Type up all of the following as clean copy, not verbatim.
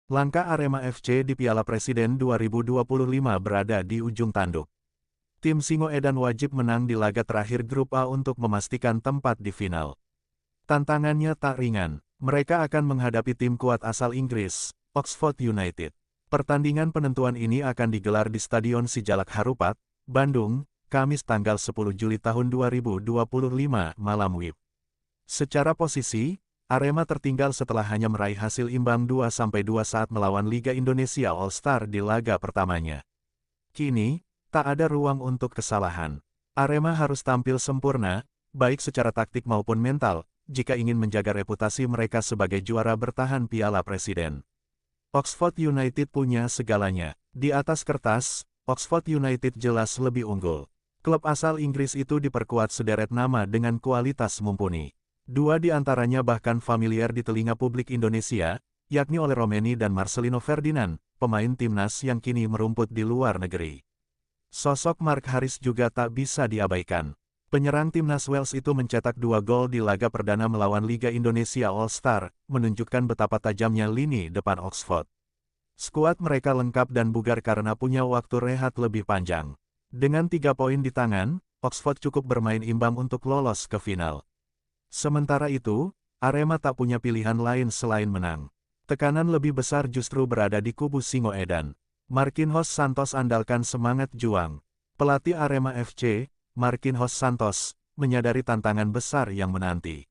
Langkah Arema FC di Piala Presiden 2025 berada di ujung tanduk. Tim Singoedan wajib menang di laga terakhir Grup A untuk memastikan tempat di final. Tantangannya tak ringan. Mereka akan menghadapi tim kuat asal Inggris, Oxford United. Pertandingan penentuan ini akan digelar di Stadion Sijalak Harupat, Bandung, Kamis tanggal 10 Juli tahun 2025 malam WIB. Secara posisi, Arema tertinggal setelah hanya meraih hasil imbang 2-2 saat melawan Liga Indonesia All-Star di laga pertamanya. Kini, tak ada ruang untuk kesalahan. Arema harus tampil sempurna, baik secara taktik maupun mental, jika ingin menjaga reputasi mereka sebagai juara bertahan Piala Presiden. Oxford United punya segalanya. Di atas kertas, Oxford United jelas lebih unggul. Klub asal Inggris itu diperkuat sederet nama dengan kualitas mumpuni. Dua di antaranya bahkan familiar di telinga publik Indonesia, yakni oleh Romeni dan Marcelino Ferdinand, pemain timnas yang kini merumput di luar negeri. Sosok Mark Harris juga tak bisa diabaikan. Penyerang timnas Wales itu mencetak 2 gol di laga perdana melawan Liga Indonesia All-Star, menunjukkan betapa tajamnya lini depan Oxford. Skuad mereka lengkap dan bugar karena punya waktu rehat lebih panjang. Dengan 3 poin di tangan, Oxford cukup bermain imbang untuk lolos ke final. Sementara itu, Arema tak punya pilihan lain selain menang. Tekanan lebih besar justru berada di kubu Singoedan. Marquinhos Santos andalkan semangat juang. Pelatih Arema FC, Marquinhos Santos, menyadari tantangan besar yang menanti.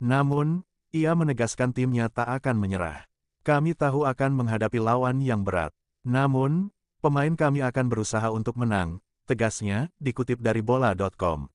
Namun, ia menegaskan timnya tak akan menyerah. Kami tahu akan menghadapi lawan yang berat. Namun, pemain kami akan berusaha untuk menang, tegasnya, dikutip dari bola.com.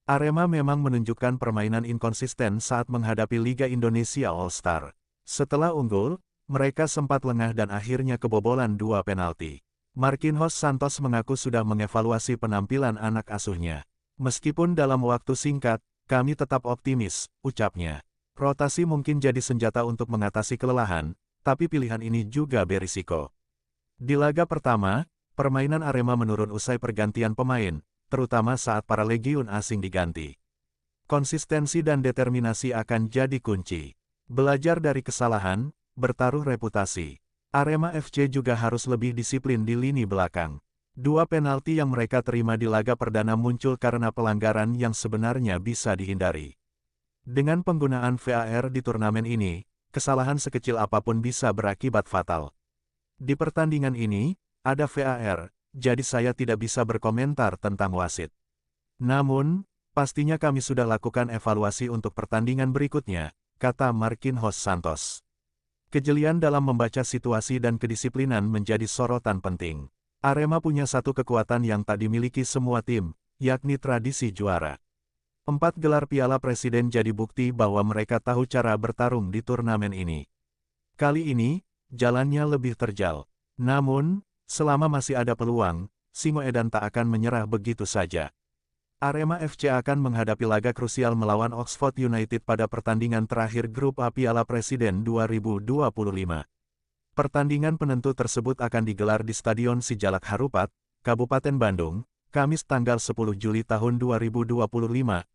Arema memang menunjukkan permainan inkonsisten saat menghadapi Liga Indonesia All-Star. Setelah unggul, mereka sempat lengah dan akhirnya kebobolan 2 penalti. Marquinhos Santos mengaku sudah mengevaluasi penampilan anak asuhnya. Meskipun dalam waktu singkat, kami tetap optimis, ucapnya. Rotasi mungkin jadi senjata untuk mengatasi kelelahan, tapi pilihan ini juga berisiko. Di laga pertama, permainan Arema menurun usai pergantian pemain, terutama saat para legiun asing diganti. Konsistensi dan determinasi akan jadi kunci. Belajar dari kesalahan, bertaruh reputasi. Arema FC juga harus lebih disiplin di lini belakang. 2 penalti yang mereka terima di laga perdana muncul karena pelanggaran yang sebenarnya bisa dihindari. Dengan penggunaan VAR di turnamen ini, kesalahan sekecil apapun bisa berakibat fatal. Di pertandingan ini, ada VAR, jadi saya tidak bisa berkomentar tentang wasit. Namun, pastinya kami sudah lakukan evaluasi untuk pertandingan berikutnya, kata Marquinhos Santos. Kejelian dalam membaca situasi dan kedisiplinan menjadi sorotan penting. Arema punya satu kekuatan yang tak dimiliki semua tim, yakni tradisi juara. 4 gelar Piala Presiden jadi bukti bahwa mereka tahu cara bertarung di turnamen ini. Kali ini, jalannya lebih terjal. Namun, selama masih ada peluang, Singoedan tak akan menyerah begitu saja. Arema FC akan menghadapi laga krusial melawan Oxford United pada pertandingan terakhir Grup A Piala Presiden 2025. Pertandingan penentu tersebut akan digelar di Stadion Sijalak Harupat, Kabupaten Bandung, Kamis tanggal 10 Juli tahun 2025,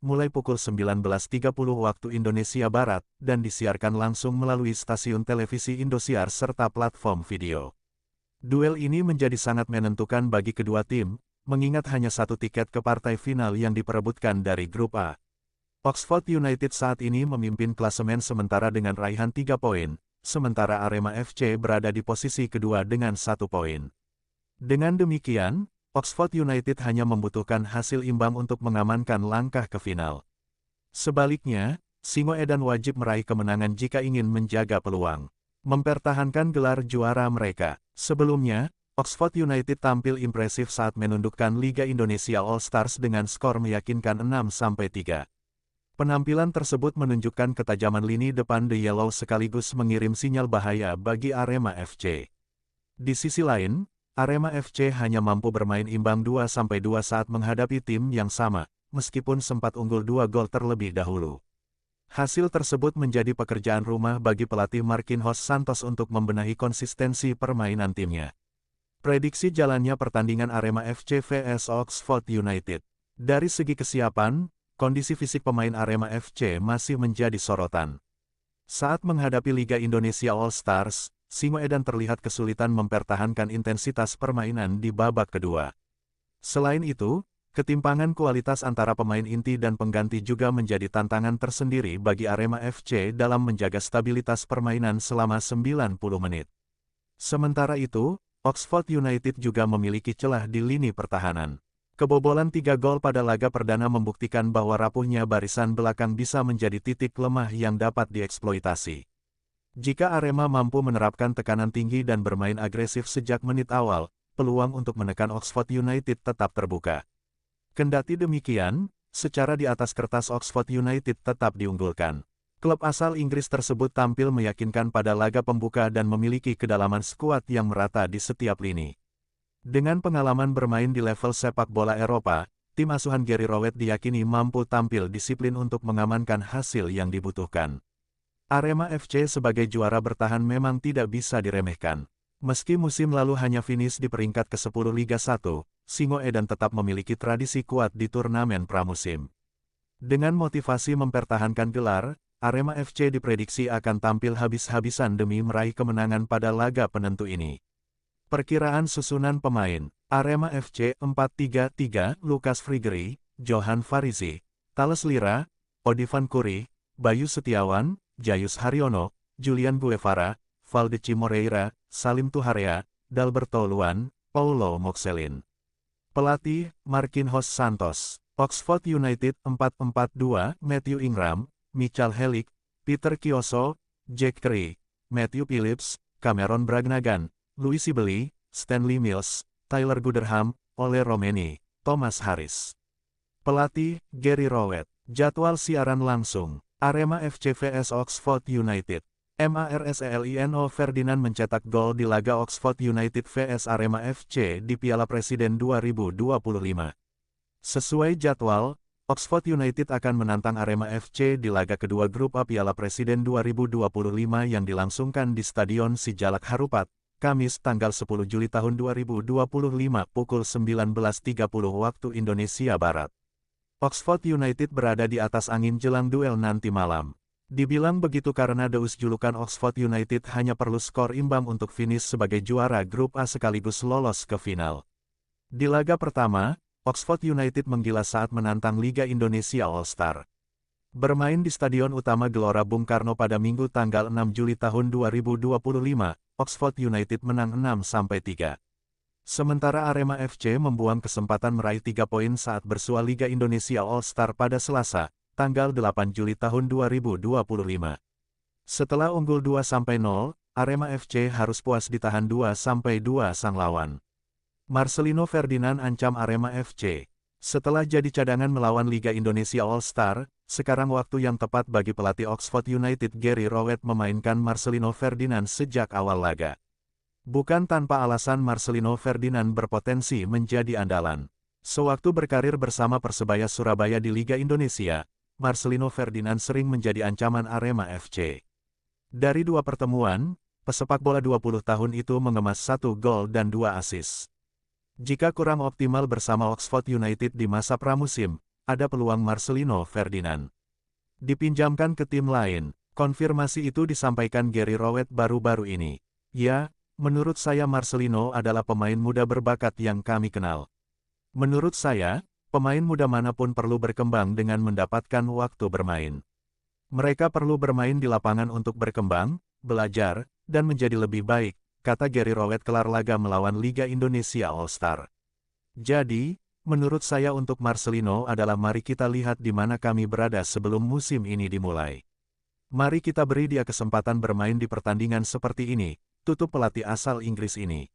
mulai pukul 19.30 waktu Indonesia Barat, dan disiarkan langsung melalui stasiun televisi Indosiar serta platform video. Duel ini menjadi sangat menentukan bagi kedua tim, mengingat hanya satu tiket ke partai final yang diperebutkan dari Grup A. Oxford United saat ini memimpin klasemen sementara dengan raihan 3 poin, sementara Arema FC berada di posisi kedua dengan 1 poin. Dengan demikian, Oxford United hanya membutuhkan hasil imbang untuk mengamankan langkah ke final. Sebaliknya, Singoedan wajib meraih kemenangan jika ingin menjaga peluang mempertahankan gelar juara mereka. Sebelumnya, Oxford United tampil impresif saat menundukkan Liga Indonesia All-Stars dengan skor meyakinkan 6-3. Penampilan tersebut menunjukkan ketajaman lini depan The Yellow sekaligus mengirim sinyal bahaya bagi Arema FC. Di sisi lain, Arema FC hanya mampu bermain imbang 2-2 saat menghadapi tim yang sama, meskipun sempat unggul 2 gol terlebih dahulu. Hasil tersebut menjadi pekerjaan rumah bagi pelatih Marquinhos Santos untuk membenahi konsistensi permainan timnya. Prediksi jalannya pertandingan Arema FC vs Oxford United. Dari segi kesiapan, kondisi fisik pemain Arema FC masih menjadi sorotan. Saat menghadapi Liga Indonesia All-Stars, Singoedan terlihat kesulitan mempertahankan intensitas permainan di babak kedua. Selain itu, ketimpangan kualitas antara pemain inti dan pengganti juga menjadi tantangan tersendiri bagi Arema FC dalam menjaga stabilitas permainan selama 90 menit. Sementara itu, Oxford United juga memiliki celah di lini pertahanan. Kebobolan 3 gol pada laga perdana membuktikan bahwa rapuhnya barisan belakang bisa menjadi titik lemah yang dapat dieksploitasi. Jika Arema mampu menerapkan tekanan tinggi dan bermain agresif sejak menit awal, peluang untuk menekan Oxford United tetap terbuka. Kendati demikian, secara di atas kertas Oxford United tetap diunggulkan. Klub asal Inggris tersebut tampil meyakinkan pada laga pembuka dan memiliki kedalaman skuad yang merata di setiap lini. Dengan pengalaman bermain di level sepak bola Eropa, tim asuhan Gary Rowett diyakini mampu tampil disiplin untuk mengamankan hasil yang dibutuhkan. Arema FC sebagai juara bertahan memang tidak bisa diremehkan. Meski musim lalu hanya finish di peringkat ke-10 Liga 1, Singoedan tetap memiliki tradisi kuat di turnamen pramusim. Dengan motivasi mempertahankan gelar, Arema FC diprediksi akan tampil habis-habisan demi meraih kemenangan pada laga penentu ini. Perkiraan susunan pemain: Arema FC 4-3-3, Lukas Frigeri, Johan Farizi, Thales Lira, Odivan Kuri, Bayu Setiawan, Jayus Haryono, Julian Guevara, Valdeci Moreira, Salim Tuharea, Dalberto Luan, Paulo Moxelin. Pelatih: Marquinhos Santos. Oxford United 4-4-2, Matthew Ingram, Michal Helik, Peter Kioso, Jack Curry, Matthew Phillips, Cameron Bragnagan, Louis Sibeli, Stanley Mills, Tyler Gooderham, Ole Romeni, Thomas Harris. Pelatih: Gary Rowett. Jadwal siaran langsung: Arema FC vs Oxford United. Marcelino Ferdinand mencetak gol di laga Oxford United vs Arema FC di Piala Presiden 2025. Sesuai jadwal, Oxford United akan menantang Arema FC di laga kedua grup A Piala Presiden 2025 yang dilangsungkan di Stadion Sijalak Harupat, Kamis tanggal 10 Juli tahun 2025 pukul 19.30 waktu Indonesia Barat. Oxford United berada di atas angin jelang duel nanti malam. Dibilang begitu karena daus julukan Oxford United hanya perlu skor imbang untuk finish sebagai juara grup A sekaligus lolos ke final. Di laga pertama, Oxford United menggila saat menantang Liga Indonesia All-Star. Bermain di Stadion Utama Gelora Bung Karno pada Minggu tanggal 6 Juli tahun 2025, Oxford United menang 6-3. Sementara Arema FC membuang kesempatan meraih 3 poin saat bersua Liga Indonesia All-Star pada Selasa, tanggal 8 Juli tahun 2025. Setelah unggul 2-0, Arema FC harus puas ditahan 2-2 sang lawan. Marcelino Ferdinand ancam Arema FC. Setelah jadi cadangan melawan Liga Indonesia All-Star, sekarang waktu yang tepat bagi pelatih Oxford United Gary Rowett memainkan Marcelino Ferdinand sejak awal laga. Bukan tanpa alasan Marcelino Ferdinand berpotensi menjadi andalan. Sewaktu berkarir bersama Persebaya Surabaya di Liga Indonesia, Marcelino Ferdinand sering menjadi ancaman Arema FC. Dari 2 pertemuan, pesepak bola 20 tahun itu mengemas 1 gol dan 2 assist. Jika kurang optimal bersama Oxford United di masa pramusim, ada peluang Marcelino Ferdinand dipinjamkan ke tim lain. Konfirmasi itu disampaikan Gary Rowett baru-baru ini. Ya, menurut saya Marcelino adalah pemain muda berbakat yang kami kenal. Menurut saya, pemain muda manapun perlu berkembang dengan mendapatkan waktu bermain. Mereka perlu bermain di lapangan untuk berkembang, belajar, dan menjadi lebih baik, kata Gary Rowett kelar laga melawan Liga Indonesia All-Star. Jadi, menurut saya untuk Marcelino adalah mari kita lihat di mana kami berada sebelum musim ini dimulai. Mari kita beri dia kesempatan bermain di pertandingan seperti ini, tutup pelatih asal Inggris ini.